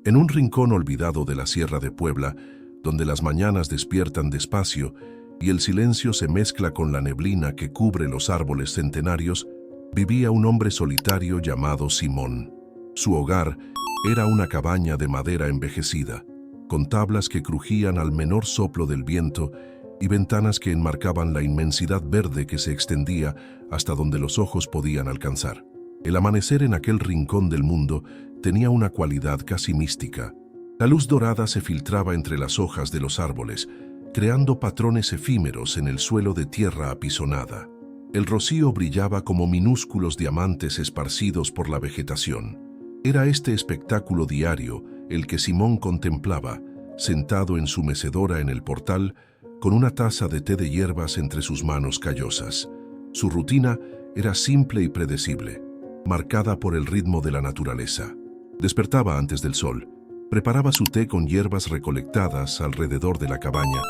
En un rincón olvidado de la Sierra de Puebla, donde las mañanas despiertan despacio y el silencio se mezcla con la neblina que cubre los árboles centenarios, vivía un hombre solitario llamado Simón. Su hogar era una cabaña de madera envejecida, con tablas que crujían al menor soplo del viento y ventanas que enmarcaban la inmensidad verde que se extendía hasta donde los ojos podían alcanzar. El amanecer en aquel rincón del mundo tenía una cualidad casi mística. La luz dorada se filtraba entre las hojas de los árboles, creando patrones efímeros en el suelo de tierra apisonada. El rocío brillaba como minúsculos diamantes esparcidos por la vegetación. Era este espectáculo diario el que Simón contemplaba, sentado en su mecedora en el portal, con una taza de té de hierbas entre sus manos callosas. Su rutina era simple y predecible, marcada por el ritmo de la naturaleza. Despertaba antes del sol, preparaba su té con hierbas recolectadas alrededor de la cabaña,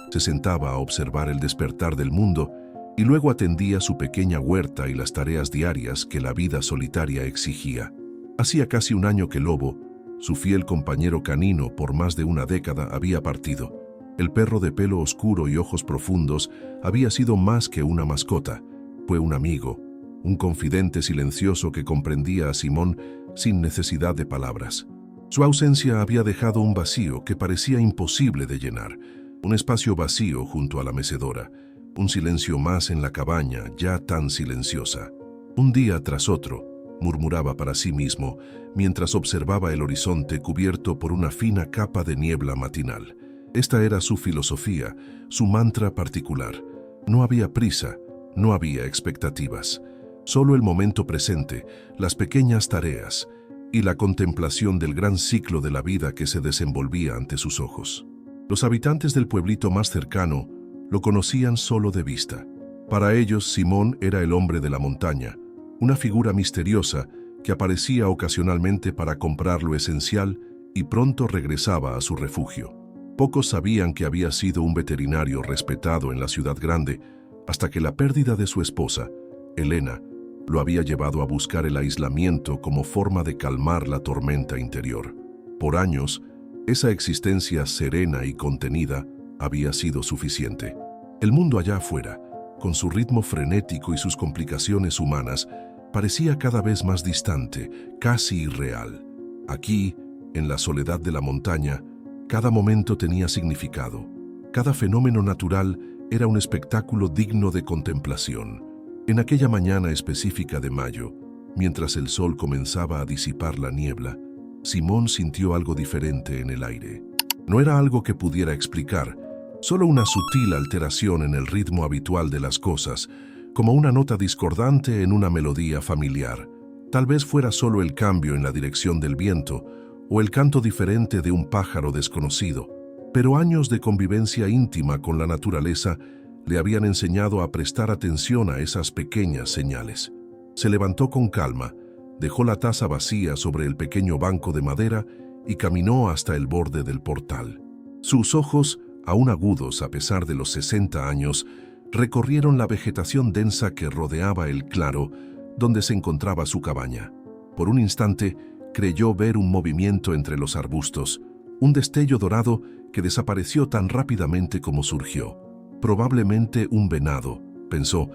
se sentaba a observar el despertar del mundo y luego atendía su pequeña huerta y las tareas diarias que la vida solitaria exigía. Hacía casi un año que Lobo, su fiel compañero canino por más de una década, había partido. El perro de pelo oscuro y ojos profundos había sido más que una mascota, fue un amigo, un confidente silencioso que comprendía a Simón sin necesidad de palabras. Su ausencia había dejado un vacío que parecía imposible de llenar, un espacio vacío junto a la mecedora, un silencio más en la cabaña ya tan silenciosa. Un día tras otro, murmuraba para sí mismo, mientras observaba el horizonte cubierto por una fina capa de niebla matinal. Esta era su filosofía, su mantra particular. No había prisa, no había expectativas. Solo el momento presente, las pequeñas tareas y la contemplación del gran ciclo de la vida que se desenvolvía ante sus ojos. Los habitantes del pueblito más cercano lo conocían solo de vista. Para ellos, Simón era el hombre de la montaña, una figura misteriosa que aparecía ocasionalmente para comprar lo esencial y pronto regresaba a su refugio. Pocos sabían que había sido un veterinario respetado en la ciudad grande, hasta que la pérdida de su esposa, Elena, lo había llevado a buscar el aislamiento como forma de calmar la tormenta interior. Por años, esa existencia serena y contenida había sido suficiente. El mundo allá afuera, con su ritmo frenético y sus complicaciones humanas, parecía cada vez más distante, casi irreal. Aquí, en la soledad de la montaña, cada momento tenía significado. Cada fenómeno natural era un espectáculo digno de contemplación. En aquella mañana específica de mayo, mientras el sol comenzaba a disipar la niebla, Simón sintió algo diferente en el aire. No era algo que pudiera explicar, solo una sutil alteración en el ritmo habitual de las cosas, como una nota discordante en una melodía familiar. Tal vez fuera solo el cambio en la dirección del viento o el canto diferente de un pájaro desconocido, pero años de convivencia íntima con la naturaleza le habían enseñado a prestar atención a esas pequeñas señales. Se levantó con calma, dejó la taza vacía sobre el pequeño banco de madera y caminó hasta el borde del portal. Sus ojos, aún agudos a pesar de los 60 años, recorrieron la vegetación densa que rodeaba el claro donde se encontraba su cabaña. Por un instante, creyó ver un movimiento entre los arbustos, un destello dorado que desapareció tan rápidamente como surgió. Probablemente un venado, pensó,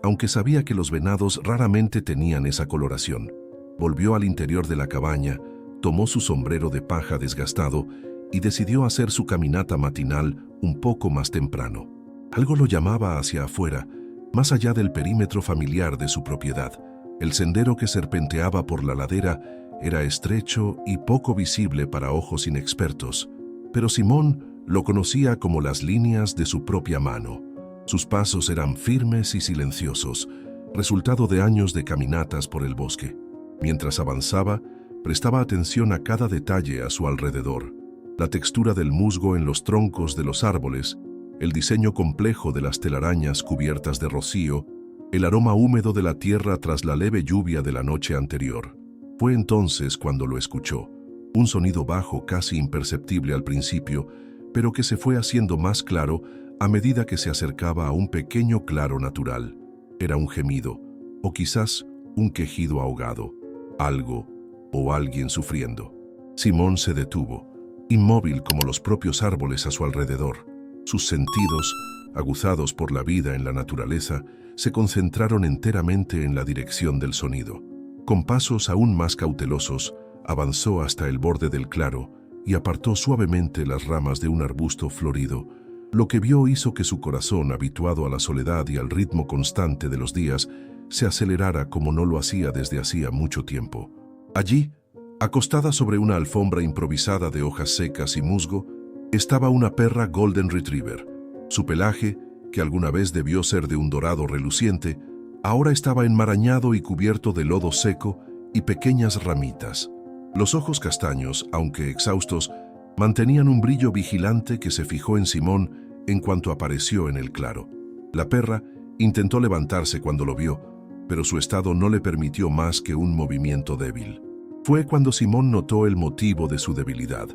aunque sabía que los venados raramente tenían esa coloración. Volvió al interior de la cabaña, tomó su sombrero de paja desgastado y decidió hacer su caminata matinal un poco más temprano. Algo lo llamaba hacia afuera, más allá del perímetro familiar de su propiedad. El sendero que serpenteaba por la ladera era estrecho y poco visible para ojos inexpertos, pero Simón lo conocía como las líneas de su propia mano. Sus pasos eran firmes y silenciosos, resultado de años de caminatas por el bosque. Mientras avanzaba, prestaba atención a cada detalle a su alrededor. La textura del musgo en los troncos de los árboles, el diseño complejo de las telarañas cubiertas de rocío, el aroma húmedo de la tierra tras la leve lluvia de la noche anterior. Fue entonces cuando lo escuchó, un sonido bajo casi imperceptible al principio, pero que se fue haciendo más claro a medida que se acercaba a un pequeño claro natural. Era un gemido, o quizás un quejido ahogado, algo o alguien sufriendo. Simón se detuvo, inmóvil como los propios árboles a su alrededor. Sus sentidos, aguzados por la vida en la naturaleza, se concentraron enteramente en la dirección del sonido. Con pasos aún más cautelosos, avanzó hasta el borde del claro y apartó suavemente las ramas de un arbusto florido. Lo que vio hizo que su corazón, habituado a la soledad y al ritmo constante de los días, se acelerara como no lo hacía desde hacía mucho tiempo. Allí, acostada sobre una alfombra improvisada de hojas secas y musgo, estaba una perra Golden Retriever. Su pelaje, que alguna vez debió ser de un dorado reluciente, ahora estaba enmarañado y cubierto de lodo seco y pequeñas ramitas. Los ojos castaños, aunque exhaustos, mantenían un brillo vigilante que se fijó en Simón en cuanto apareció en el claro. La perra intentó levantarse cuando lo vio, pero su estado no le permitió más que un movimiento débil. Fue cuando Simón notó el motivo de su debilidad.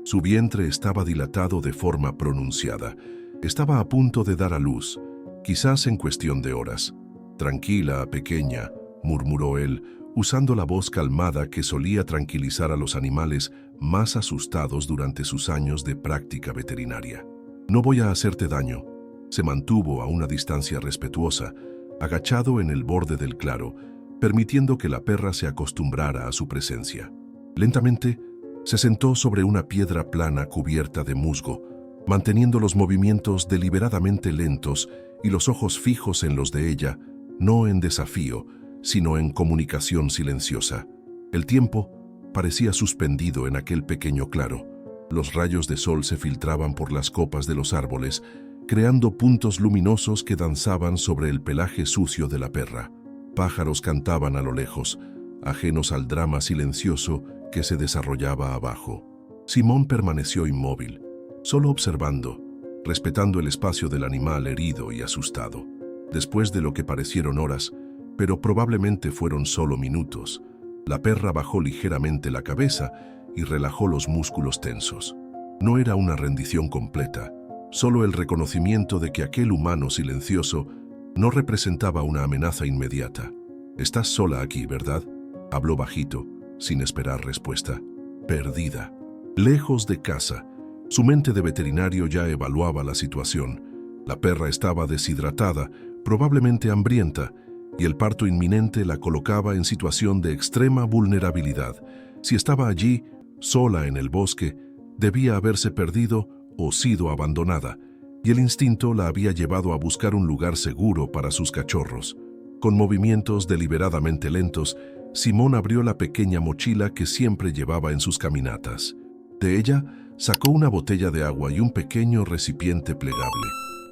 Su vientre estaba dilatado de forma pronunciada. Estaba a punto de dar a luz, quizás en cuestión de horas. «Tranquila, pequeña», murmuró él, usando la voz calmada que solía tranquilizar a los animales más asustados durante sus años de práctica veterinaria. «No voy a hacerte daño». Se mantuvo a una distancia respetuosa, agachado en el borde del claro, permitiendo que la perra se acostumbrara a su presencia. Lentamente, se sentó sobre una piedra plana cubierta de musgo, manteniendo los movimientos deliberadamente lentos y los ojos fijos en los de ella, no en desafío, sino en comunicación silenciosa. El tiempo parecía suspendido en aquel pequeño claro. Los rayos de sol se filtraban por las copas de los árboles, creando puntos luminosos que danzaban sobre el pelaje sucio de la perra. Pájaros cantaban a lo lejos, ajenos al drama silencioso que se desarrollaba abajo. Simón permaneció inmóvil, solo observando, respetando el espacio del animal herido y asustado. Después de lo que parecieron horas, pero probablemente fueron solo minutos, la perra bajó ligeramente la cabeza y relajó los músculos tensos. No era una rendición completa, solo el reconocimiento de que aquel humano silencioso no representaba una amenaza inmediata. «Estás sola aquí, ¿verdad?», habló bajito, sin esperar respuesta. «Perdida. Lejos de casa». Su mente de veterinario ya evaluaba la situación. La perra estaba deshidratada, probablemente hambrienta, y el parto inminente la colocaba en situación de extrema vulnerabilidad. Si estaba allí, sola en el bosque, debía haberse perdido o sido abandonada, y el instinto la había llevado a buscar un lugar seguro para sus cachorros. Con movimientos deliberadamente lentos, Simón abrió la pequeña mochila que siempre llevaba en sus caminatas. De ella, sacó una botella de agua y un pequeño recipiente plegable.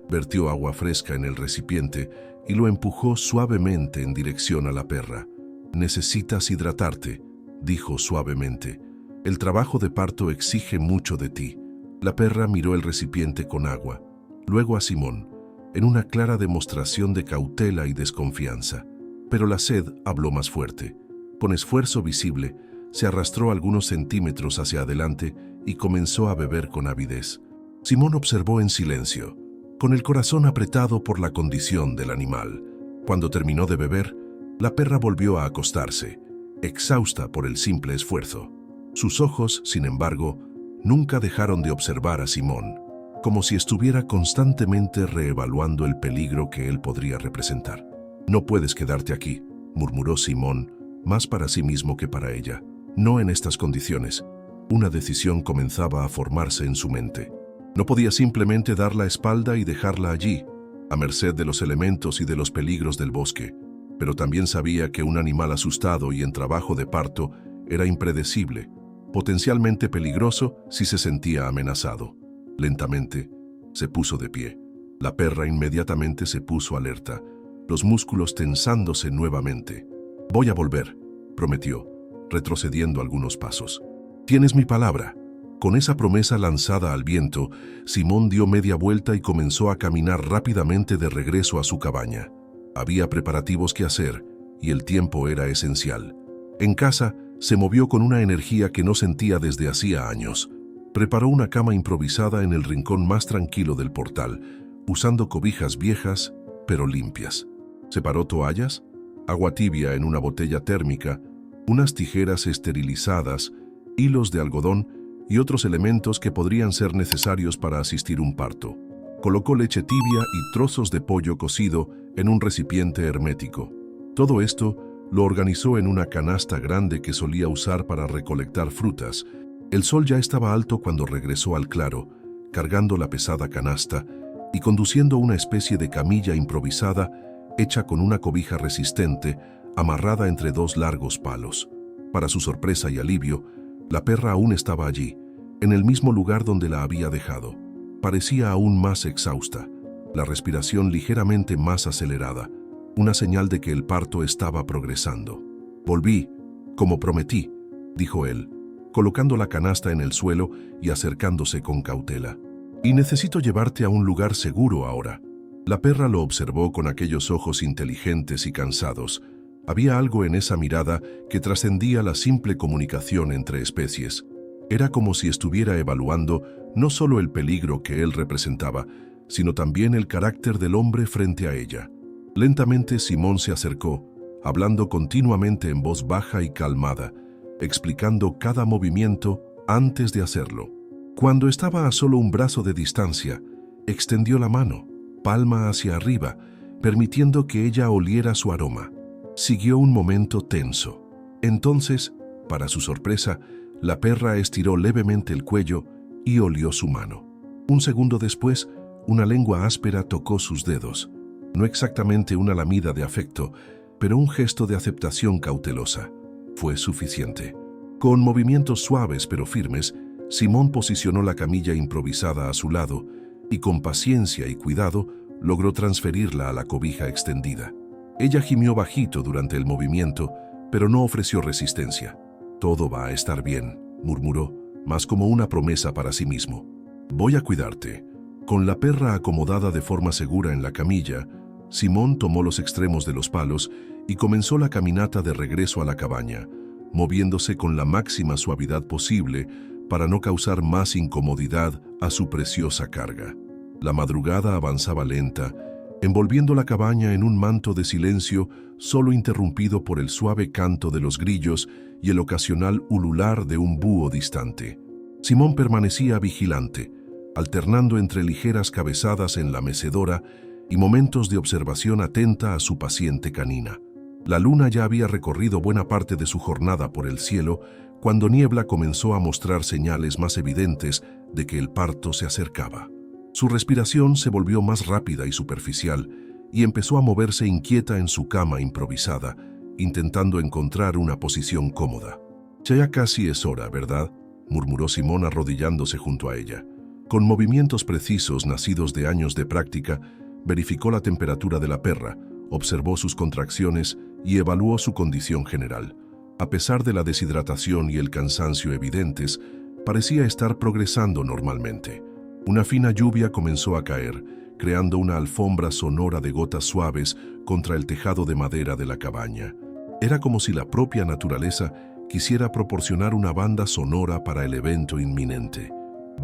Vertió agua fresca en el recipiente y lo empujó suavemente en dirección a la perra. «Necesitas hidratarte», dijo suavemente. «El trabajo de parto exige mucho de ti». La perra miró el recipiente con agua, luego a Simón, en una clara demostración de cautela y desconfianza. Pero la sed habló más fuerte. Con esfuerzo visible, se arrastró algunos centímetros hacia adelante y comenzó a beber con avidez. Simón observó en silencio, con el corazón apretado por la condición del animal. Cuando terminó de beber, la perra volvió a acostarse, exhausta por el simple esfuerzo. Sus ojos, sin embargo, nunca dejaron de observar a Simón, como si estuviera constantemente reevaluando el peligro que él podría representar. «No puedes quedarte aquí», murmuró Simón, más para sí mismo que para ella. «No en estas condiciones». Una decisión comenzaba a formarse en su mente. No podía simplemente dar la espalda y dejarla allí, a merced de los elementos y de los peligros del bosque, pero también sabía que un animal asustado y en trabajo de parto era impredecible, potencialmente peligroso si se sentía amenazado. Lentamente, se puso de pie. La perra inmediatamente se puso alerta, los músculos tensándose nuevamente. «Voy a volver», prometió, retrocediendo algunos pasos. «Tienes mi palabra». Con esa promesa lanzada al viento, Simón dio media vuelta y comenzó a caminar rápidamente de regreso a su cabaña. Había preparativos que hacer, y el tiempo era esencial. En casa, se movió con una energía que no sentía desde hacía años. Preparó una cama improvisada en el rincón más tranquilo del portal, usando cobijas viejas, pero limpias. Separó toallas, agua tibia en una botella térmica, unas tijeras esterilizadas hilos de algodón y otros elementos que podrían ser necesarios para asistir un parto. Colocó leche tibia y trozos de pollo cocido en un recipiente hermético. Todo esto lo organizó en una canasta grande que solía usar para recolectar frutas. El sol ya estaba alto cuando regresó al claro, cargando la pesada canasta y conduciendo una especie de camilla improvisada hecha con una cobija resistente amarrada entre dos largos palos. Para su sorpresa y alivio, la perra aún estaba allí, en el mismo lugar donde la había dejado. Parecía aún más exhausta, la respiración ligeramente más acelerada, una señal de que el parto estaba progresando. «Volví, como prometí», dijo él, colocando la canasta en el suelo y acercándose con cautela. «Y necesito llevarte a un lugar seguro ahora». La perra lo observó con aquellos ojos inteligentes y cansados. Había algo en esa mirada que trascendía la simple comunicación entre especies. Era como si estuviera evaluando no solo el peligro que él representaba, sino también el carácter del hombre frente a ella. Lentamente Simón se acercó, hablando continuamente en voz baja y calmada, explicando cada movimiento antes de hacerlo. Cuando estaba a solo un brazo de distancia, extendió la mano, palma hacia arriba, permitiendo que ella oliera su aroma. Siguió un momento tenso. Entonces, para su sorpresa, la perra estiró levemente el cuello y olió su mano. Un segundo después, una lengua áspera tocó sus dedos. No exactamente una lamida de afecto, pero un gesto de aceptación cautelosa. Fue suficiente. Con movimientos suaves pero firmes, Simón posicionó la camilla improvisada a su lado y con paciencia y cuidado logró transferirla a la cobija extendida. Ella gimió bajito durante el movimiento, pero no ofreció resistencia. «Todo va a estar bien», murmuró, más como una promesa para sí mismo. «Voy a cuidarte». Con la perra acomodada de forma segura en la camilla, Simón tomó los extremos de los palos y comenzó la caminata de regreso a la cabaña, moviéndose con la máxima suavidad posible para no causar más incomodidad a su preciosa carga. La madrugada avanzaba lenta, envolviendo la cabaña en un manto de silencio solo interrumpido por el suave canto de los grillos y el ocasional ulular de un búho distante. Simón permanecía vigilante, alternando entre ligeras cabezadas en la mecedora y momentos de observación atenta a su paciente canina. La luna ya había recorrido buena parte de su jornada por el cielo cuando Niebla comenzó a mostrar señales más evidentes de que el parto se acercaba. Su respiración se volvió más rápida y superficial y empezó a moverse inquieta en su cama improvisada, intentando encontrar una posición cómoda. «Ya casi es hora, ¿verdad?», murmuró Simón arrodillándose junto a ella. Con movimientos precisos nacidos de años de práctica, verificó la temperatura de la perra, observó sus contracciones y evaluó su condición general. A pesar de la deshidratación y el cansancio evidentes, parecía estar progresando normalmente. Una fina lluvia comenzó a caer, creando una alfombra sonora de gotas suaves contra el tejado de madera de la cabaña. Era como si la propia naturaleza quisiera proporcionar una banda sonora para el evento inminente.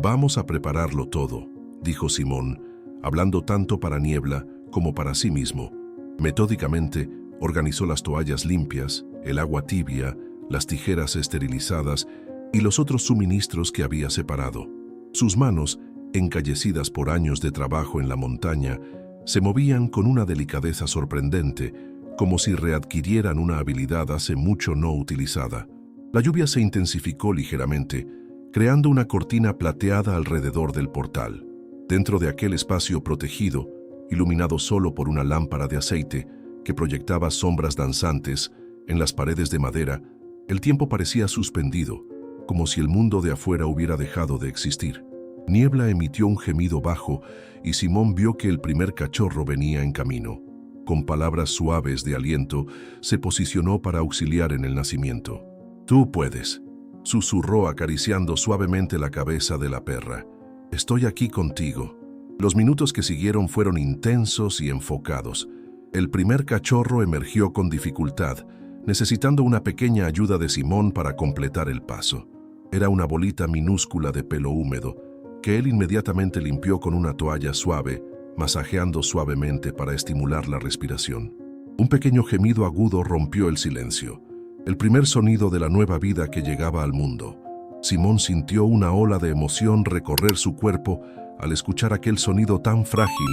«Vamos a prepararlo todo», dijo Simón, hablando tanto para Niebla como para sí mismo. Metódicamente, organizó las toallas limpias, el agua tibia, las tijeras esterilizadas y los otros suministros que había separado. Sus manos, encallecidas por años de trabajo en la montaña, se movían con una delicadeza sorprendente, como si readquirieran una habilidad hace mucho no utilizada. La lluvia se intensificó ligeramente, creando una cortina plateada alrededor del portal. Dentro de aquel espacio protegido, iluminado solo por una lámpara de aceite que proyectaba sombras danzantes en las paredes de madera, el tiempo parecía suspendido, como si el mundo de afuera hubiera dejado de existir. Niebla emitió un gemido bajo y Simón vio que el primer cachorro venía en camino. Con palabras suaves de aliento, se posicionó para auxiliar en el nacimiento. «Tú puedes», susurró acariciando suavemente la cabeza de la perra. «Estoy aquí contigo». Los minutos que siguieron fueron intensos y enfocados. El primer cachorro emergió con dificultad, necesitando una pequeña ayuda de Simón para completar el paso. Era una bolita minúscula de pelo húmedo, que él inmediatamente limpió con una toalla suave, masajeando suavemente para estimular la respiración. Un pequeño gemido agudo rompió el silencio, el primer sonido de la nueva vida que llegaba al mundo. Simón sintió una ola de emoción recorrer su cuerpo al escuchar aquel sonido tan frágil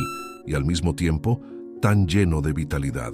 y al mismo tiempo tan lleno de vitalidad.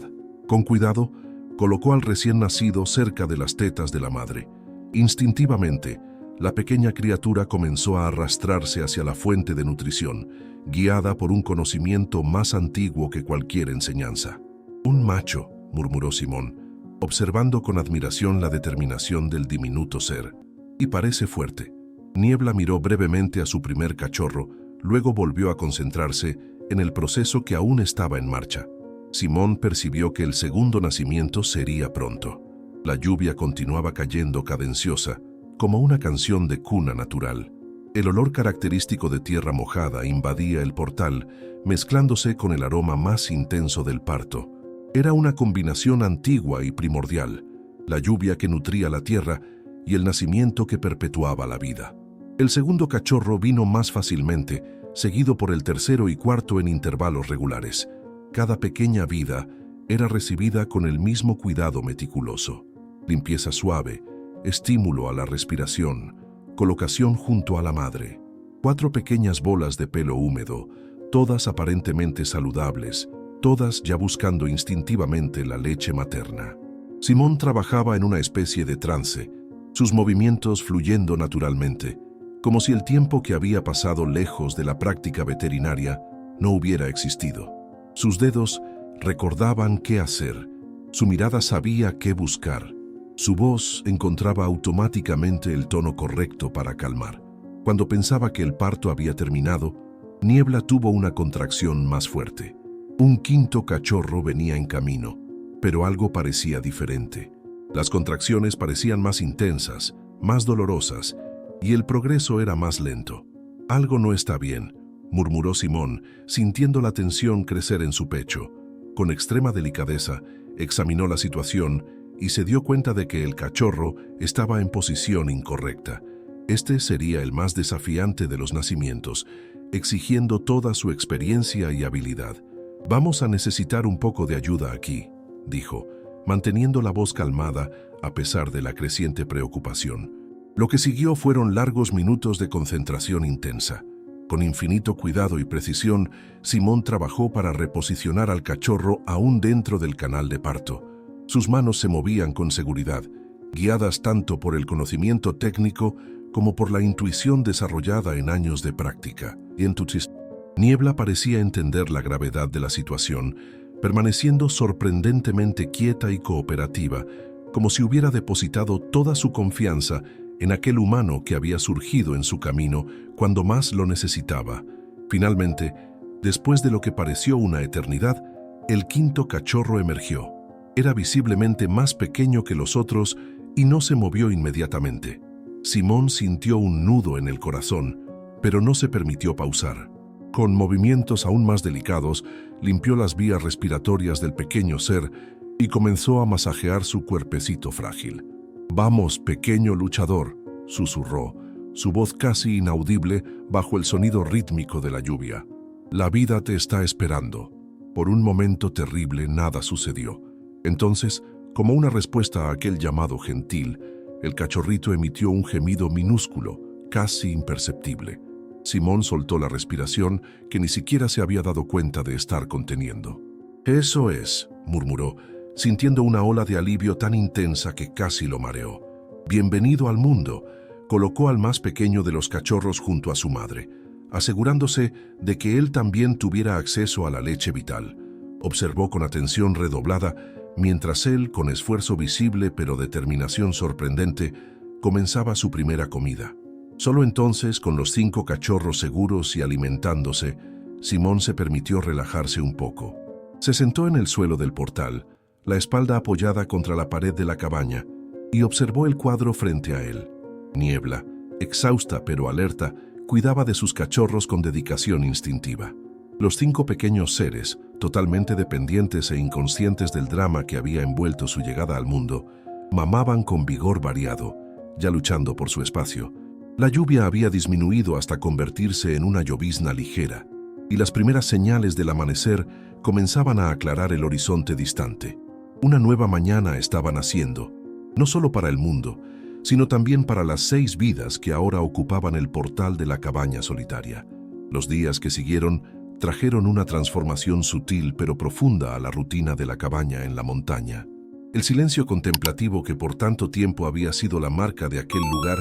Con cuidado, colocó al recién nacido cerca de las tetas de la madre. Instintivamente, la pequeña criatura comenzó a arrastrarse hacia la fuente de nutrición, guiada por un conocimiento más antiguo que cualquier enseñanza. «Un macho», murmuró Simón, observando con admiración la determinación del diminuto ser. «Y parece fuerte». Niebla miró brevemente a su primer cachorro, luego volvió a concentrarse en el proceso que aún estaba en marcha. Simón percibió que el segundo nacimiento sería pronto. La lluvia continuaba cayendo cadenciosa, como una canción de cuna natural. El olor característico de tierra mojada invadía el portal, mezclándose con el aroma más intenso del parto. Era una combinación antigua y primordial, la lluvia que nutría la tierra y el nacimiento que perpetuaba la vida. El segundo cachorro vino más fácilmente, seguido por el tercero y cuarto en intervalos regulares. Cada pequeña vida era recibida con el mismo cuidado meticuloso. Limpieza suave, estímulo a la respiración, colocación junto a la madre. 4 pequeñas bolas de pelo húmedo, todas aparentemente saludables, todas ya buscando instintivamente la leche materna. Simón trabajaba en una especie de trance, sus movimientos fluyendo naturalmente, como si el tiempo que había pasado lejos de la práctica veterinaria no hubiera existido. Sus dedos recordaban qué hacer, su mirada sabía qué buscar, su voz encontraba automáticamente el tono correcto para calmar. Cuando pensaba que el parto había terminado, Niebla tuvo una contracción más fuerte. Un quinto cachorro venía en camino, pero algo parecía diferente. Las contracciones parecían más intensas, más dolorosas, y el progreso era más lento. «Algo no está bien», murmuró Simón, sintiendo la tensión crecer en su pecho. Con extrema delicadeza, examinó la situación y se dio cuenta de que el cachorro estaba en posición incorrecta. Este sería el más desafiante de los nacimientos, exigiendo toda su experiencia y habilidad. «Vamos a necesitar un poco de ayuda aquí», dijo, manteniendo la voz calmada a pesar de la creciente preocupación. Lo que siguió fueron largos minutos de concentración intensa. Con infinito cuidado y precisión, Simón trabajó para reposicionar al cachorro aún dentro del canal de parto. Sus manos se movían con seguridad, guiadas tanto por el conocimiento técnico como por la intuición desarrollada en años de práctica. Y entonces, Niebla parecía entender la gravedad de la situación, permaneciendo sorprendentemente quieta y cooperativa, como si hubiera depositado toda su confianza en aquel humano que había surgido en su camino cuando más lo necesitaba. Finalmente, después de lo que pareció una eternidad, el quinto cachorro emergió. Era visiblemente más pequeño que los otros y no se movió inmediatamente. Simón sintió un nudo en el corazón, pero no se permitió pausar. Con movimientos aún más delicados, limpió las vías respiratorias del pequeño ser y comenzó a masajear su cuerpecito frágil. «Vamos, pequeño luchador», susurró, su voz casi inaudible bajo el sonido rítmico de la lluvia. «La vida te está esperando». Por un momento terrible nada sucedió. Entonces, como una respuesta a aquel llamado gentil, el cachorrito emitió un gemido minúsculo, casi imperceptible. Simón soltó la respiración que ni siquiera se había dado cuenta de estar conteniendo. «Eso es», murmuró, sintiendo una ola de alivio tan intensa que casi lo mareó. «Bienvenido al mundo», colocó al más pequeño de los cachorros junto a su madre, asegurándose de que él también tuviera acceso a la leche vital. Observó con atención redoblada mientras él, con esfuerzo visible pero determinación sorprendente, comenzaba su primera comida. Solo entonces, con los 5 cachorros seguros y alimentándose, Simón se permitió relajarse un poco. Se sentó en el suelo del portal, la espalda apoyada contra la pared de la cabaña, y observó el cuadro frente a él. Niebla, exhausta pero alerta, cuidaba de sus cachorros con dedicación instintiva. Los 5 pequeños seres, totalmente dependientes e inconscientes del drama que había envuelto su llegada al mundo, mamaban con vigor variado, ya luchando por su espacio. La lluvia había disminuido hasta convertirse en una llovizna ligera, y las primeras señales del amanecer comenzaban a aclarar el horizonte distante. Una nueva mañana estaba naciendo, no solo para el mundo, sino también para las 6 vidas que ahora ocupaban el portal de la cabaña solitaria. Los días que siguieron trajeron una transformación sutil pero profunda a la rutina de la cabaña en la montaña. El silencio contemplativo que por tanto tiempo había sido la marca de aquel lugar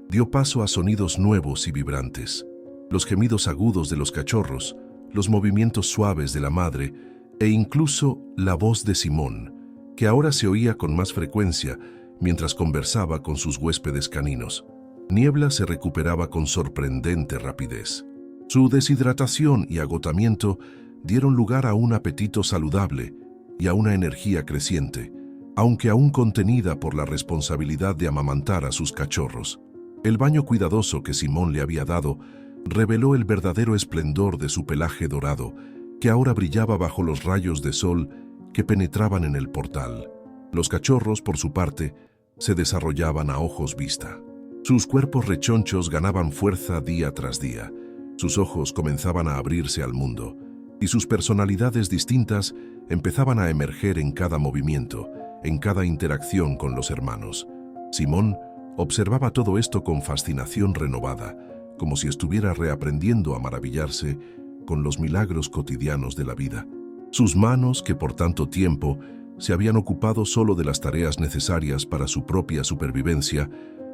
dio paso a sonidos nuevos y vibrantes. Los gemidos agudos de los cachorros, los movimientos suaves de la madre e incluso la voz de Simón, que ahora se oía con más frecuencia mientras conversaba con sus huéspedes caninos. Niebla se recuperaba con sorprendente rapidez. Su deshidratación y agotamiento dieron lugar a un apetito saludable y a una energía creciente, aunque aún contenida por la responsabilidad de amamantar a sus cachorros. El baño cuidadoso que Simón le había dado reveló el verdadero esplendor de su pelaje dorado, que ahora brillaba bajo los rayos de sol que penetraban en el portal. Los cachorros, por su parte, se desarrollaban a ojos vista. Sus cuerpos rechonchos ganaban fuerza día tras día. Sus ojos comenzaban a abrirse al mundo, y sus personalidades distintas empezaban a emerger en cada movimiento, en cada interacción con los hermanos. Simón observaba todo esto con fascinación renovada, como si estuviera reaprendiendo a maravillarse con los milagros cotidianos de la vida. Sus manos, que por tanto tiempo se habían ocupado solo de las tareas necesarias para su propia supervivencia,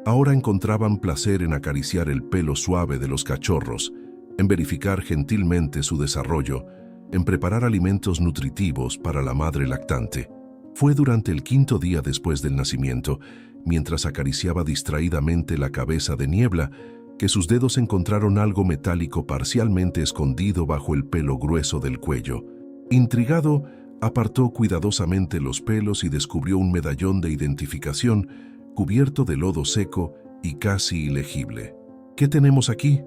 ahora encontraban placer en acariciar el pelo suave de los cachorros, en verificar gentilmente su desarrollo, en preparar alimentos nutritivos para la madre lactante. Fue durante el 5.º día después del nacimiento, mientras acariciaba distraídamente la cabeza de Niebla, que sus dedos encontraron algo metálico parcialmente escondido bajo el pelo grueso del cuello. Intrigado, apartó cuidadosamente los pelos y descubrió un medallón de identificación cubierto de lodo seco y casi ilegible. «¿Qué tenemos aquí?»,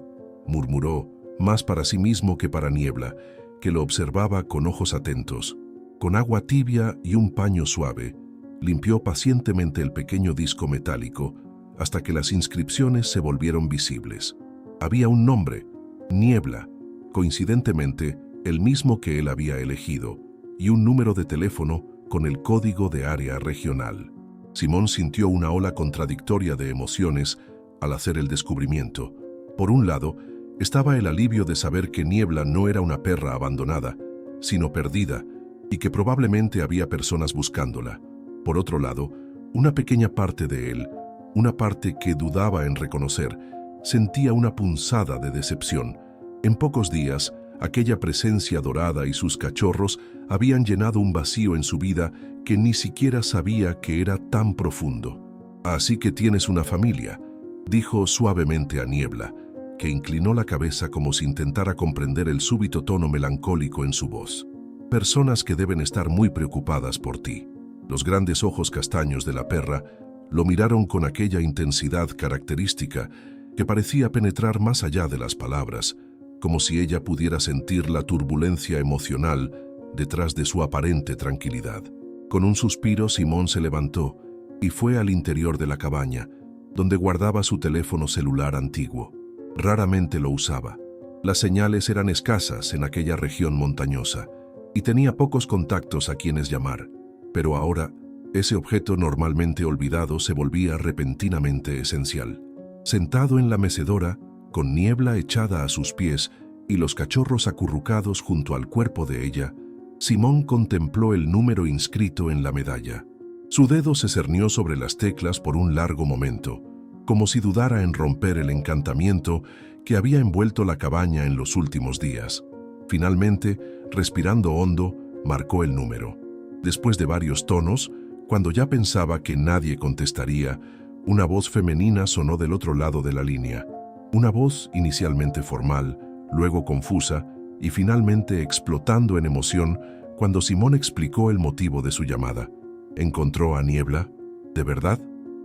murmuró, más para sí mismo que para Niebla, que lo observaba con ojos atentos. Con agua tibia y un paño suave, limpió pacientemente el pequeño disco metálico hasta que las inscripciones se volvieron visibles. Había un nombre, Niebla, coincidentemente el mismo que él había elegido, y un número de teléfono con el código de área regional. Simón sintió una ola contradictoria de emociones al hacer el descubrimiento. Por un lado, estaba el alivio de saber que Niebla no era una perra abandonada, sino perdida, y que probablemente había personas buscándola. Por otro lado, una pequeña parte de él, una parte que dudaba en reconocer, sentía una punzada de decepción. En pocos días, aquella presencia dorada y sus cachorros habían llenado un vacío en su vida que ni siquiera sabía que era tan profundo. «Así que tienes una familia», dijo suavemente a Niebla, que inclinó la cabeza como si intentara comprender el súbito tono melancólico en su voz. «Personas que deben estar muy preocupadas por ti». Los grandes ojos castaños de la perra lo miraron con aquella intensidad característica que parecía penetrar más allá de las palabras, como si ella pudiera sentir la turbulencia emocional detrás de su aparente tranquilidad. Con un suspiro, Simón se levantó y fue al interior de la cabaña, donde guardaba su teléfono celular antiguo. Raramente lo usaba. Las señales eran escasas en aquella región montañosa y tenía pocos contactos a quienes llamar, pero ahora ese objeto normalmente olvidado se volvía repentinamente esencial. Sentado en la mecedora, con Niebla echada a sus pies y los cachorros acurrucados junto al cuerpo de ella, Simón contempló el número inscrito en la medalla. Su dedo se cernió sobre las teclas por un largo momento, como si dudara en romper el encantamiento que había envuelto la cabaña en los últimos días. Finalmente, respirando hondo, marcó el número. Después de varios tonos, cuando ya pensaba que nadie contestaría, una voz femenina sonó del otro lado de la línea. Una voz inicialmente formal, luego confusa y finalmente explotando en emoción cuando Simón explicó el motivo de su llamada. ¿Encontró a Niebla? ¿De verdad?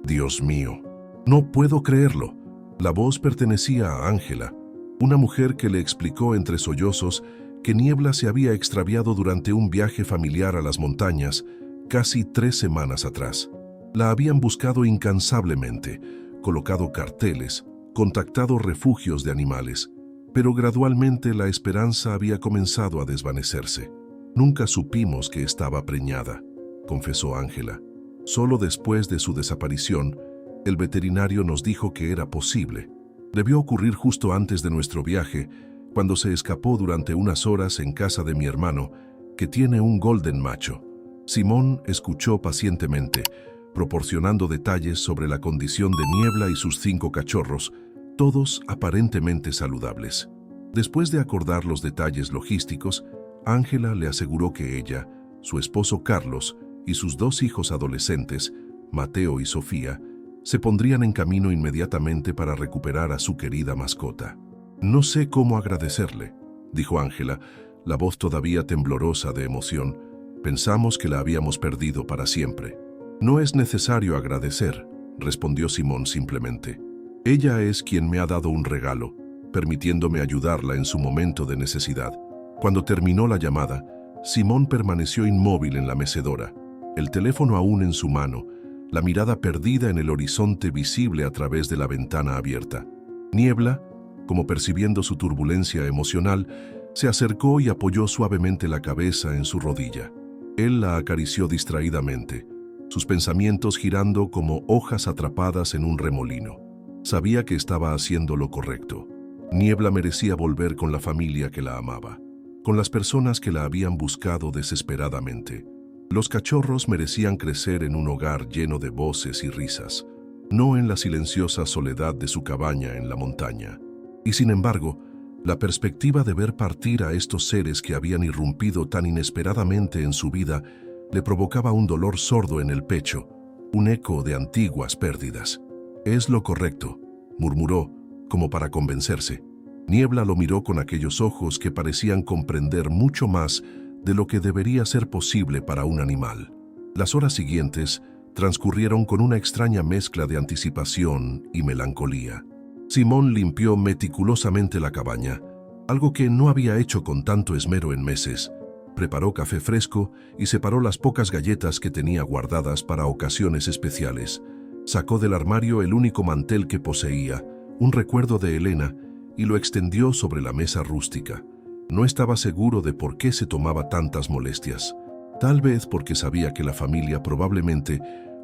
Dios mío. No puedo creerlo. La voz pertenecía a Ángela, una mujer que le explicó entre sollozos que Niebla se había extraviado durante un viaje familiar a las montañas casi 3 semanas atrás. La habían buscado incansablemente, colocado carteles, contactado refugios de animales, pero gradualmente la esperanza había comenzado a desvanecerse. Nunca supimos que estaba preñada, confesó Ángela. Solo después de su desaparición, El veterinario nos dijo que era posible. Debió ocurrir justo antes de nuestro viaje, cuando se escapó durante unas horas en casa de mi hermano, que tiene un golden macho. Simón escuchó pacientemente, proporcionando detalles sobre la condición de Niebla y sus 5 cachorros, todos aparentemente saludables. Después de acordar los detalles logísticos, Ángela le aseguró que ella, su esposo Carlos y sus 2 hijos adolescentes, Mateo y Sofía, se pondrían en camino inmediatamente para recuperar a su querida mascota. «No sé cómo agradecerle», dijo Ángela, la voz todavía temblorosa de emoción. «Pensamos que la habíamos perdido para siempre». «No es necesario agradecer», respondió Simón simplemente. «Ella es quien me ha dado un regalo, permitiéndome ayudarla en su momento de necesidad». Cuando terminó la llamada, Simón permaneció inmóvil en la mecedora, el teléfono aún en su mano, la mirada perdida en el horizonte visible a través de la ventana abierta. Niebla, como percibiendo su turbulencia emocional, se acercó y apoyó suavemente la cabeza en su rodilla. Él la acarició distraídamente, sus pensamientos girando como hojas atrapadas en un remolino. Sabía que estaba haciendo lo correcto. Niebla merecía volver con la familia que la amaba, con las personas que la habían buscado desesperadamente. Los cachorros merecían crecer en un hogar lleno de voces y risas, no en la silenciosa soledad de su cabaña en la montaña. Y sin embargo, la perspectiva de ver partir a estos seres que habían irrumpido tan inesperadamente en su vida le provocaba un dolor sordo en el pecho, un eco de antiguas pérdidas. «Es lo correcto», murmuró, como para convencerse. Niebla lo miró con aquellos ojos que parecían comprender mucho más de lo que debería ser posible para un animal. Las horas siguientes transcurrieron con una extraña mezcla de anticipación y melancolía. Simón limpió meticulosamente la cabaña, algo que no había hecho con tanto esmero en meses. Preparó café fresco y separó las pocas galletas que tenía guardadas para ocasiones especiales. Sacó del armario el único mantel que poseía, un recuerdo de Elena, y lo extendió sobre la mesa rústica. No estaba seguro de por qué se tomaba tantas molestias. Tal vez porque sabía que la familia probablemente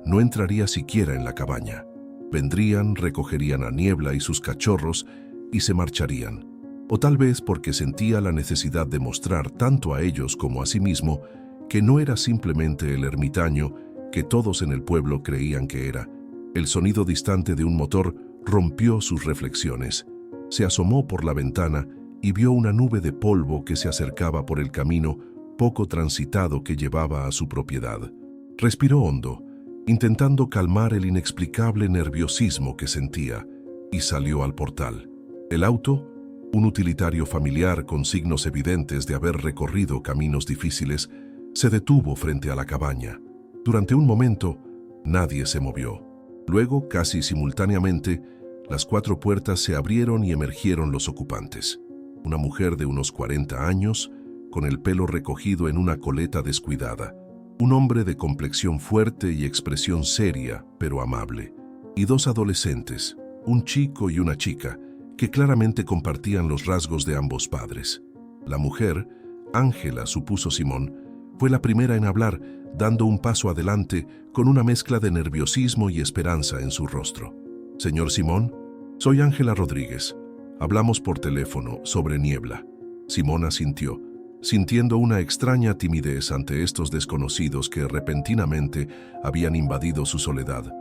no entraría siquiera en la cabaña. Vendrían, recogerían a Niebla y sus cachorros y se marcharían. O tal vez porque sentía la necesidad de mostrar tanto a ellos como a sí mismo que no era simplemente el ermitaño que todos en el pueblo creían que era. El sonido distante de un motor rompió sus reflexiones. Se asomó por la ventana y vio una nube de polvo que se acercaba por el camino poco transitado que llevaba a su propiedad. Respiró hondo, intentando calmar el inexplicable nerviosismo que sentía, y salió al portal. El auto, un utilitario familiar con signos evidentes de haber recorrido caminos difíciles, se detuvo frente a la cabaña. Durante un momento, nadie se movió. Luego, casi simultáneamente, las 4 puertas se abrieron y emergieron los ocupantes. Una mujer de unos 40 años, con el pelo recogido en una coleta descuidada. Un hombre de complexión fuerte y expresión seria, pero amable. Y 2 adolescentes, un chico y una chica, que claramente compartían los rasgos de ambos padres. La mujer, Ángela, supuso Simón, fue la primera en hablar, dando un paso adelante con una mezcla de nerviosismo y esperanza en su rostro. «Señor Simón, soy Ángela Rodríguez. Hablamos por teléfono sobre Niebla». Simón asintió, sintiendo una extraña timidez ante estos desconocidos que repentinamente habían invadido su soledad.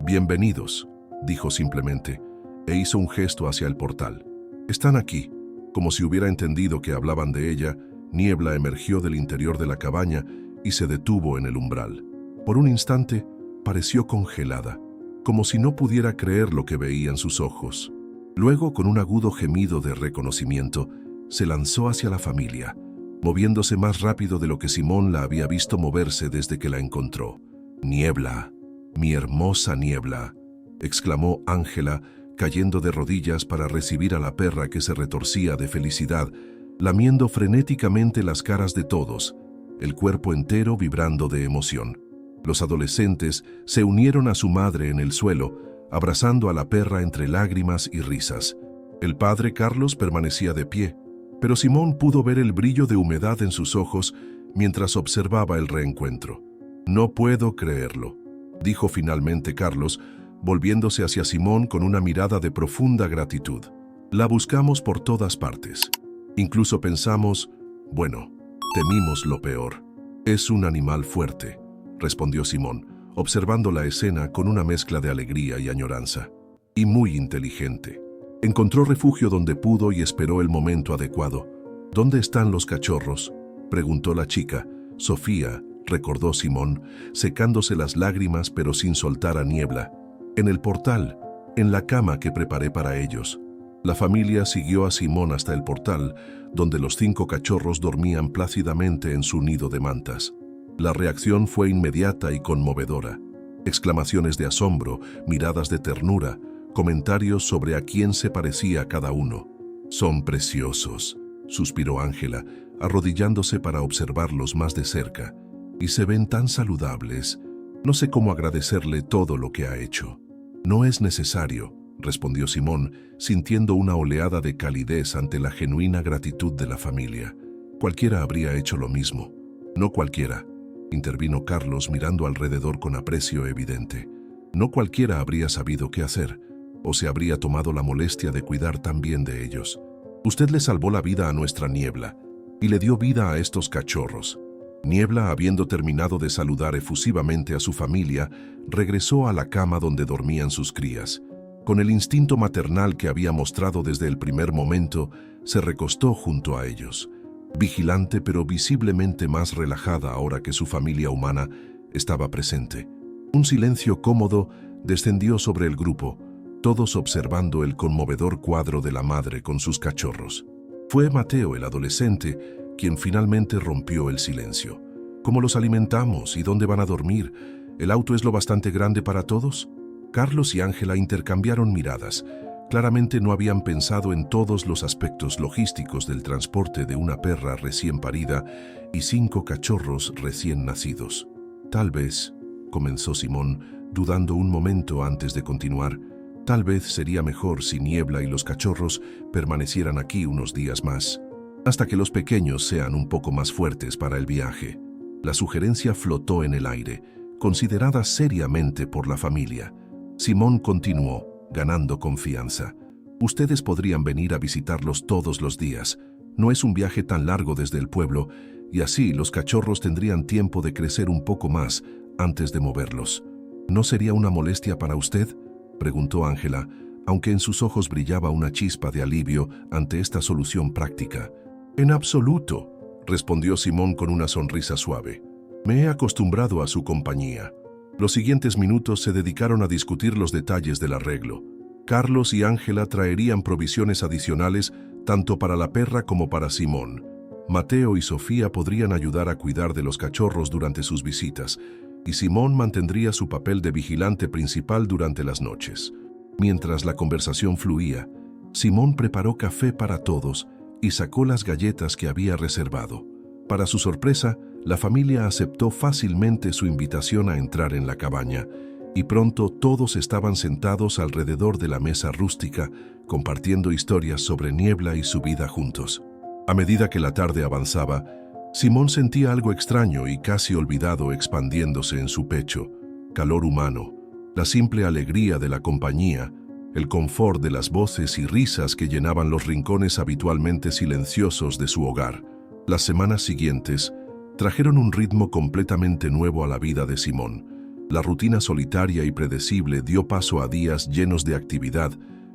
«Bienvenidos», dijo simplemente, e hizo un gesto hacia el portal. «Están aquí». Como si hubiera entendido que hablaban de ella, Niebla emergió del interior de la cabaña y se detuvo en el umbral. Por un instante, pareció congelada, como si no pudiera creer lo que veía en sus ojos. Luego, con un agudo gemido de reconocimiento, se lanzó hacia la familia, moviéndose más rápido de lo que Simón la había visto moverse desde que la encontró. «Niebla, mi hermosa Niebla», exclamó Ángela, cayendo de rodillas para recibir a la perra que se retorcía de felicidad, lamiendo frenéticamente las caras de todos, el cuerpo entero vibrando de emoción. Los adolescentes se unieron a su madre en el suelo, abrazando a la perra entre lágrimas y risas. El padre Carlos permanecía de pie, pero Simón pudo ver el brillo de humedad en sus ojos mientras observaba el reencuentro. «No puedo creerlo», dijo finalmente Carlos, volviéndose hacia Simón con una mirada de profunda gratitud. La buscamos por todas partes. Incluso pensamos, bueno, temimos lo peor. Es un animal fuerte, respondió Simón, observando la escena con una mezcla de alegría y añoranza. Y muy inteligente. Encontró refugio donde pudo y esperó el momento adecuado. ¿Dónde están los cachorros?, preguntó la chica. Sofía, recordó Simón, secándose las lágrimas pero sin soltar a Niebla. En el portal, en la cama que preparé para ellos. La familia siguió a Simón hasta el portal, donde los 5 cachorros dormían plácidamente en su nido de mantas. La reacción fue inmediata y conmovedora. Exclamaciones de asombro, miradas de ternura, comentarios sobre a quién se parecía cada uno. «Son preciosos», suspiró Ángela, arrodillándose para observarlos más de cerca. «Y se ven tan saludables. No sé cómo agradecerle todo lo que ha hecho». «No es necesario», respondió Simón, sintiendo una oleada de calidez ante la genuina gratitud de la familia. «Cualquiera habría hecho lo mismo». «No cualquiera», intervino Carlos mirando alrededor con aprecio evidente. «No cualquiera habría sabido qué hacer, o se habría tomado la molestia de cuidar tan bien de ellos. Usted le salvó la vida a nuestra Niebla, y le dio vida a estos cachorros». Niebla, habiendo terminado de saludar efusivamente a su familia, regresó a la cama donde dormían sus crías. Con el instinto maternal que había mostrado desde el primer momento, se recostó junto a ellos. Vigilante pero visiblemente más relajada ahora que su familia humana estaba presente. Un silencio cómodo descendió sobre el grupo, todos observando el conmovedor cuadro de la madre con sus cachorros. Fue Mateo, el adolescente, quien finalmente rompió el silencio. «¿Cómo los alimentamos y dónde van a dormir? ¿El auto es lo bastante grande para todos?» Carlos y Ángela intercambiaron miradas. Claramente no habían pensado en todos los aspectos logísticos del transporte de una perra recién parida y 5 cachorros recién nacidos. «Tal vez», comenzó Simón, dudando un momento antes de continuar, «tal vez sería mejor si Niebla y los cachorros permanecieran aquí unos días más, hasta que los pequeños sean un poco más fuertes para el viaje». La sugerencia flotó en el aire, considerada seriamente por la familia. Simón continuó, ganando confianza. «Ustedes podrían venir a visitarlos todos los días. No es un viaje tan largo desde el pueblo, y así los cachorros tendrían tiempo de crecer un poco más antes de moverlos». «¿No sería una molestia para usted?», preguntó Ángela, aunque en sus ojos brillaba una chispa de alivio ante esta solución práctica. «En absoluto», respondió Simón con una sonrisa suave. «Me he acostumbrado a su compañía». Los siguientes minutos se dedicaron a discutir los detalles del arreglo. Carlos y Ángela traerían provisiones adicionales tanto para la perra como para Simón. Mateo y Sofía podrían ayudar a cuidar de los cachorros durante sus visitas, y Simón mantendría su papel de vigilante principal durante las noches. Mientras la conversación fluía, Simón preparó café para todos y sacó las galletas que había reservado. Para su sorpresa, la familia aceptó fácilmente su invitación a entrar en la cabaña, y pronto todos estaban sentados alrededor de la mesa rústica, compartiendo historias sobre Niebla y su vida juntos. A medida que la tarde avanzaba, Simón sentía algo extraño y casi olvidado expandiéndose en su pecho: calor humano, la simple alegría de la compañía, el confort de las voces y risas que llenaban los rincones habitualmente silenciosos de su hogar. Las semanas siguientes trajeron un ritmo completamente nuevo a la vida de Simón. La rutina solitaria y predecible dio paso a días llenos de actividad,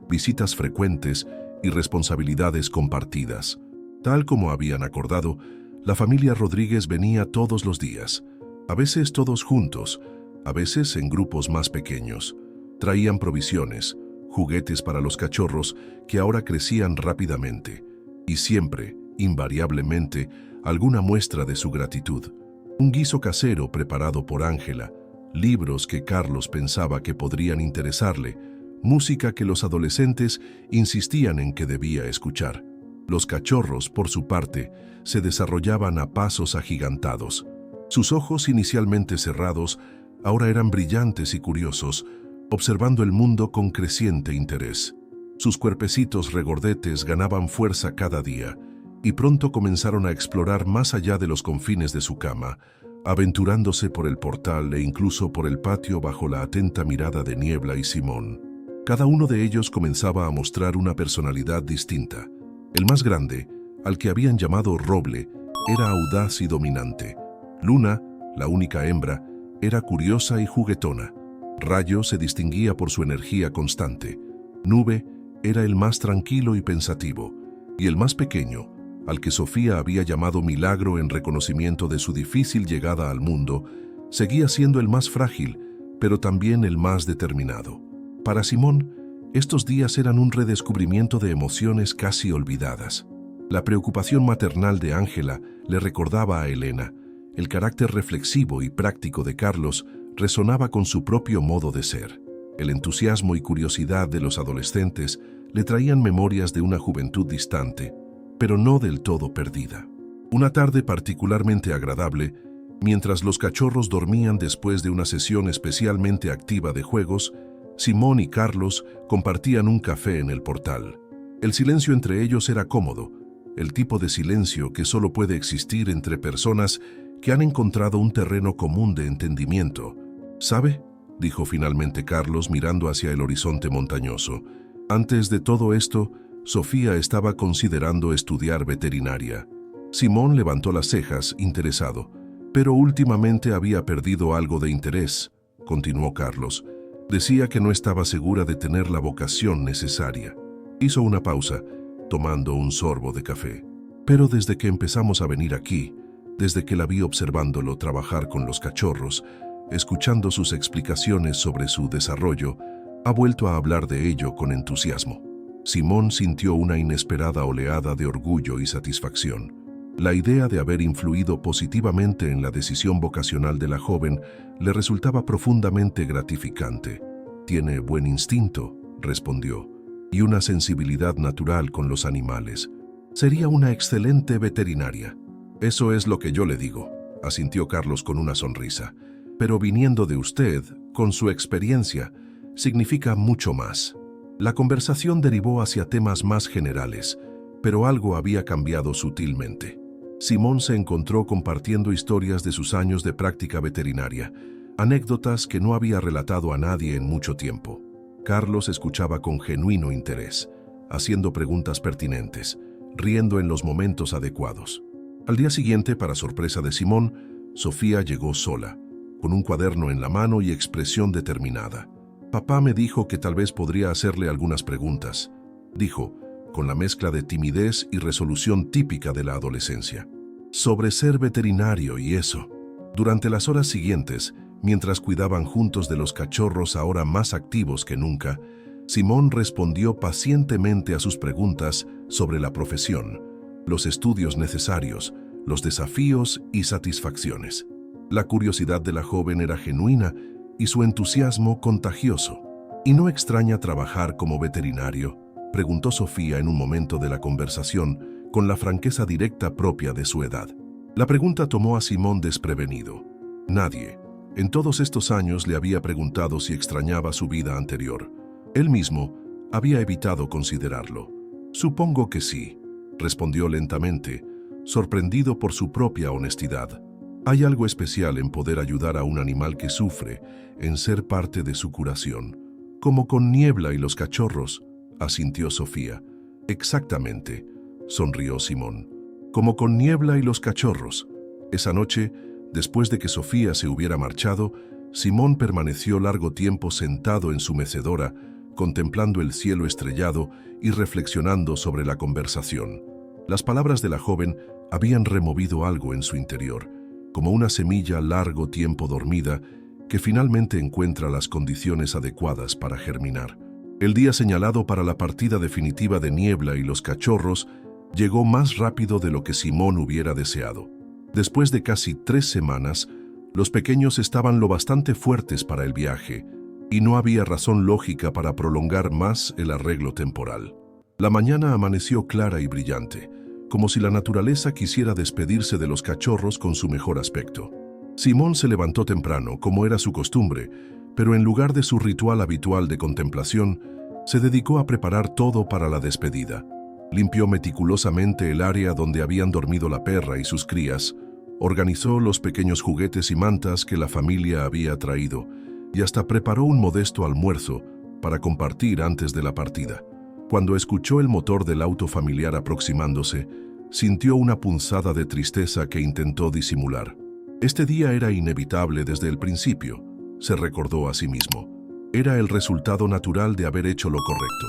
visitas frecuentes y responsabilidades compartidas. Tal como habían acordado, la familia Rodríguez venía todos los días, a veces todos juntos, a veces en grupos más pequeños. Traían provisiones, juguetes para los cachorros que ahora crecían rápidamente, y siempre, invariablemente, alguna muestra de su gratitud. Un guiso casero preparado por Ángela, libros que Carlos pensaba que podrían interesarle, música que los adolescentes insistían en que debía escuchar. Los cachorros, por su parte, se desarrollaban a pasos agigantados. Sus ojos, inicialmente cerrados, ahora eran brillantes y curiosos, observando el mundo con creciente interés. Sus cuerpecitos regordetes ganaban fuerza cada día, y pronto comenzaron a explorar más allá de los confines de su cama, aventurándose por el portal e incluso por el patio bajo la atenta mirada de Niebla y Simón. Cada uno de ellos comenzaba a mostrar una personalidad distinta. El más grande, al que habían llamado Roble, era audaz y dominante. Luna, la única hembra, era curiosa y juguetona. Rayo se distinguía por su energía constante. Nube era el más tranquilo y pensativo. Y el más pequeño, al que Sofía había llamado Milagro en reconocimiento de su difícil llegada al mundo, seguía siendo el más frágil, pero también el más determinado. Para Simón, estos días eran un redescubrimiento de emociones casi olvidadas. La preocupación maternal de Ángela le recordaba a Elena. El carácter reflexivo y práctico de Carlos resonaba con su propio modo de ser. El entusiasmo y curiosidad de los adolescentes le traían memorias de una juventud distante, pero no del todo perdida. Una tarde particularmente agradable, mientras los cachorros dormían después de una sesión especialmente activa de juegos, Simón y Carlos compartían un café en el portal. El silencio entre ellos era cómodo, el tipo de silencio que solo puede existir entre personas que han encontrado un terreno común de entendimiento. ¿Sabe?, dijo finalmente Carlos mirando hacia el horizonte montañoso. Antes de todo esto, Sofía estaba considerando estudiar veterinaria. Simón levantó las cejas, interesado. Pero últimamente había perdido algo de interés, continuó Carlos. Decía que no estaba segura de tener la vocación necesaria. Hizo una pausa, tomando un sorbo de café. Pero desde que empezamos a venir aquí, desde que la vi observándolo trabajar con los cachorros, escuchando sus explicaciones sobre su desarrollo, ha vuelto a hablar de ello con entusiasmo. Simón sintió una inesperada oleada de orgullo y satisfacción. La idea de haber influido positivamente en la decisión vocacional de la joven le resultaba profundamente gratificante. «Tiene buen instinto», respondió, «y una sensibilidad natural con los animales. Sería una excelente veterinaria». «Eso es lo que yo le digo», asintió Carlos con una sonrisa. «Pero viniendo de usted, con su experiencia, significa mucho más». La conversación derivó hacia temas más generales, pero algo había cambiado sutilmente. Simón se encontró compartiendo historias de sus años de práctica veterinaria, anécdotas que no había relatado a nadie en mucho tiempo. Carlos escuchaba con genuino interés, haciendo preguntas pertinentes, riendo en los momentos adecuados. Al día siguiente, para sorpresa de Simón, Sofía llegó sola, con un cuaderno en la mano y expresión determinada. «Papá me dijo que tal vez podría hacerle algunas preguntas», dijo, con la mezcla de timidez y resolución típica de la adolescencia. «Sobre ser veterinario y eso». Durante las horas siguientes, mientras cuidaban juntos de los cachorros ahora más activos que nunca, Simón respondió pacientemente a sus preguntas sobre la profesión, los estudios necesarios, los desafíos y satisfacciones. La curiosidad de la joven era genuina y su entusiasmo contagioso. «¿Y no extraña trabajar como veterinario?», preguntó Sofía en un momento de la conversación, con la franqueza directa propia de su edad. La pregunta tomó a Simón desprevenido. Nadie, en todos estos años, le había preguntado si extrañaba su vida anterior. Él mismo había evitado considerarlo. «Supongo que sí», respondió lentamente, sorprendido por su propia honestidad. «Hay algo especial en poder ayudar a un animal que sufre, en ser parte de su curación. Como con Niebla y los cachorros», asintió Sofía. «Exactamente», sonrió Simón. «Como con Niebla y los cachorros». Esa noche, después de que Sofía se hubiera marchado, Simón permaneció largo tiempo sentado en su mecedora, contemplando el cielo estrellado y reflexionando sobre la conversación. Las palabras de la joven habían removido algo en su interior, como una semilla largo tiempo dormida que finalmente encuentra las condiciones adecuadas para germinar. El día señalado para la partida definitiva de Niebla y los cachorros llegó más rápido de lo que Simón hubiera deseado. Después de casi 3 semanas, los pequeños estaban lo bastante fuertes para el viaje, y no había razón lógica para prolongar más el arreglo temporal. La mañana amaneció clara y brillante, como si la naturaleza quisiera despedirse de los cachorros con su mejor aspecto. Simón se levantó temprano, como era su costumbre, pero en lugar de su ritual habitual de contemplación, se dedicó a preparar todo para la despedida. Limpió meticulosamente el área donde habían dormido la perra y sus crías, Organizó los pequeños juguetes y mantas que la familia había traído y hasta preparó un modesto almuerzo para compartir antes de la partida. Cuando escuchó el motor del auto familiar aproximándose, sintió una punzada de tristeza que intentó disimular. Este día era inevitable desde el principio, se recordó a sí mismo. Era el resultado natural de haber hecho lo correcto.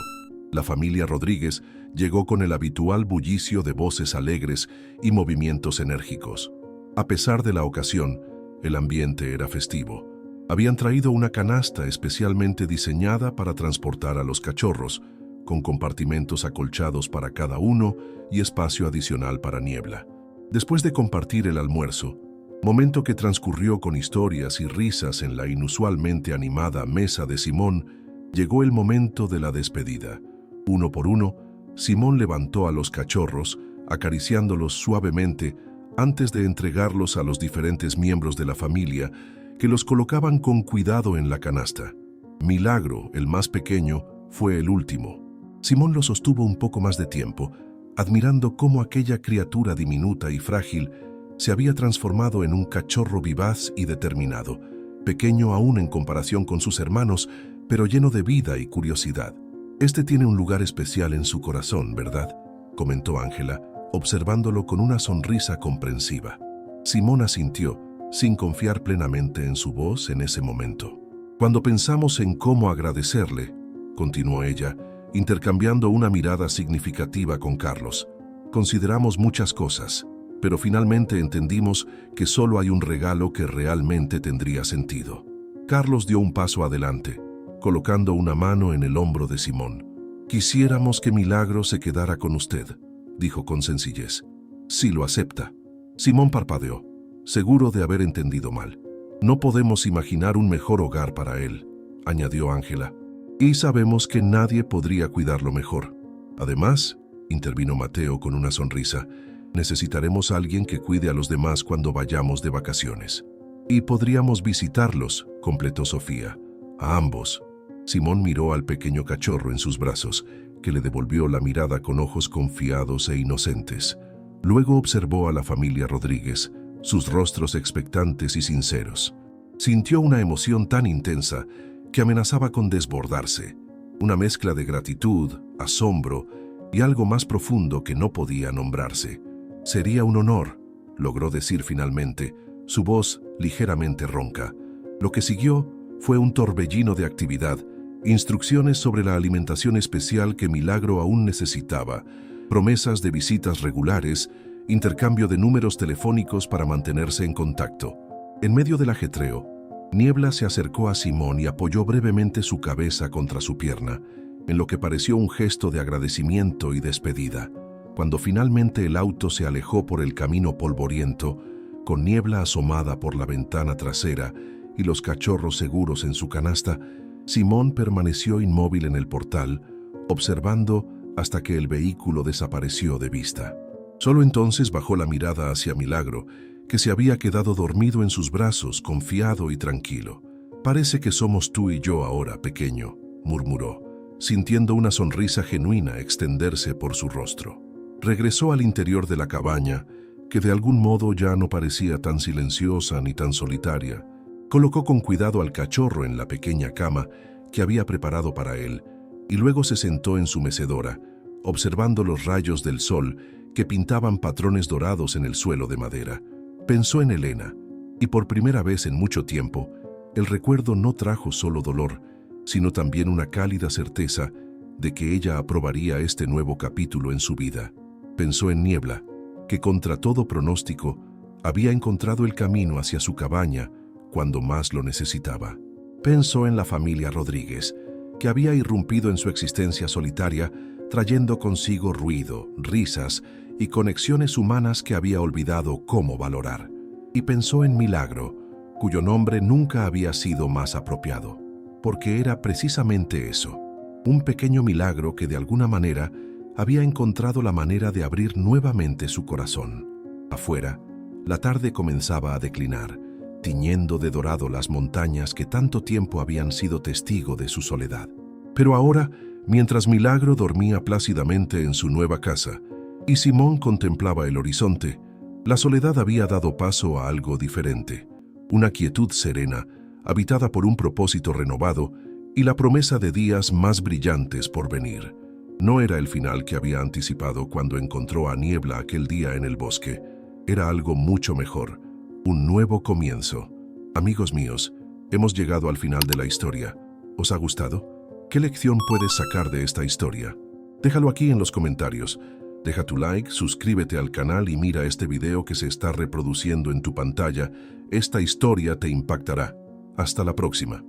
La familia Rodríguez llegó con el habitual bullicio de voces alegres y movimientos enérgicos. A pesar de la ocasión, el ambiente era festivo. Habían traído una canasta especialmente diseñada para transportar a los cachorros, con compartimentos acolchados para cada uno y espacio adicional para Niebla. Después de compartir el almuerzo, momento que transcurrió con historias y risas en la inusualmente animada mesa de Simón, llegó el momento de la despedida. Uno por uno, Simón levantó a los cachorros, acariciándolos suavemente antes de entregarlos a los diferentes miembros de la familia, que los colocaban con cuidado en la canasta. Milagro, el más pequeño, fue el último. Simón lo sostuvo un poco más de tiempo, admirando cómo aquella criatura diminuta y frágil se había transformado en un cachorro vivaz y determinado, pequeño aún en comparación con sus hermanos, pero lleno de vida y curiosidad. «Este tiene un lugar especial en su corazón, ¿verdad?», comentó Ángela, observándolo con una sonrisa comprensiva. Simón asintió, sin confiar plenamente en su voz en ese momento. «Cuando pensamos en cómo agradecerle», continuó ella, intercambiando una mirada significativa con Carlos, «consideramos muchas cosas, pero finalmente entendimos que solo hay un regalo que realmente tendría sentido». Carlos dio un paso adelante, colocando una mano en el hombro de Simón. «Quisiéramos que Milagro se quedara con usted», dijo con sencillez. «Si lo acepta». Simón parpadeó, seguro de haber entendido mal. «No podemos imaginar un mejor hogar para él», añadió Ángela. «Y sabemos que nadie podría cuidarlo mejor. Además», intervino Mateo con una sonrisa, «necesitaremos a alguien que cuide a los demás cuando vayamos de vacaciones». «Y podríamos visitarlos», completó Sofía. «A ambos». Simón miró al pequeño cachorro en sus brazos, que le devolvió la mirada con ojos confiados e inocentes. Luego observó a la familia Rodríguez, sus rostros expectantes y sinceros. Sintió una emoción tan intensa que amenazaba con desbordarse, una mezcla de gratitud, asombro y algo más profundo que no podía nombrarse. «Sería un honor», logró decir finalmente, su voz ligeramente ronca. Lo que siguió fue un torbellino de actividad, instrucciones sobre la alimentación especial que Milagro aún necesitaba, promesas de visitas regulares, intercambio de números telefónicos para mantenerse en contacto. En medio del ajetreo, Niebla se acercó a Simón y apoyó brevemente su cabeza contra su pierna, en lo que pareció un gesto de agradecimiento y despedida. Cuando finalmente el auto se alejó por el camino polvoriento, con Niebla asomada por la ventana trasera y los cachorros seguros en su canasta, Simón permaneció inmóvil en el portal, observando hasta que el vehículo desapareció de vista. Solo entonces bajó la mirada hacia Milagro, que se había quedado dormido en sus brazos, confiado y tranquilo. «Parece que somos tú y yo ahora, pequeño», murmuró, sintiendo una sonrisa genuina extenderse por su rostro. Regresó al interior de la cabaña, que de algún modo ya no parecía tan silenciosa ni tan solitaria. Colocó con cuidado al cachorro en la pequeña cama que había preparado para él y luego se sentó en su mecedora, observando los rayos del sol que pintaban patrones dorados en el suelo de madera. Pensó en Elena y por primera vez en mucho tiempo, el recuerdo no trajo solo dolor, sino también una cálida certeza de que ella aprobaría este nuevo capítulo en su vida. Pensó en Niebla, que contra todo pronóstico había encontrado el camino hacia su cabaña cuando más lo necesitaba. Pensó en la familia Rodríguez, que había irrumpido en su existencia solitaria, trayendo consigo ruido, risas y conexiones humanas que había olvidado cómo valorar. Y pensó en Milagro, cuyo nombre nunca había sido más apropiado, porque era precisamente eso, un pequeño milagro que de alguna manera había encontrado la manera de abrir nuevamente su corazón. Afuera, la tarde comenzaba a declinar, tiñendo de dorado las montañas que tanto tiempo habían sido testigo de su soledad. Pero ahora, mientras Milagro dormía plácidamente en su nueva casa y Simón contemplaba el horizonte, La soledad había dado paso a algo diferente, una quietud serena, habitada por un propósito renovado y la promesa de días más brillantes por venir. No era el final que había anticipado cuando encontró a Niebla aquel día en el bosque. Era algo mucho mejor, un nuevo comienzo. Amigos míos, hemos llegado al final de la historia. ¿Os ha gustado? ¿Qué lección puedes sacar de esta historia? Déjalo aquí en los comentarios. Deja tu like, suscríbete al canal y mira este video que se está reproduciendo en tu pantalla. Esta historia te impactará. Hasta la próxima.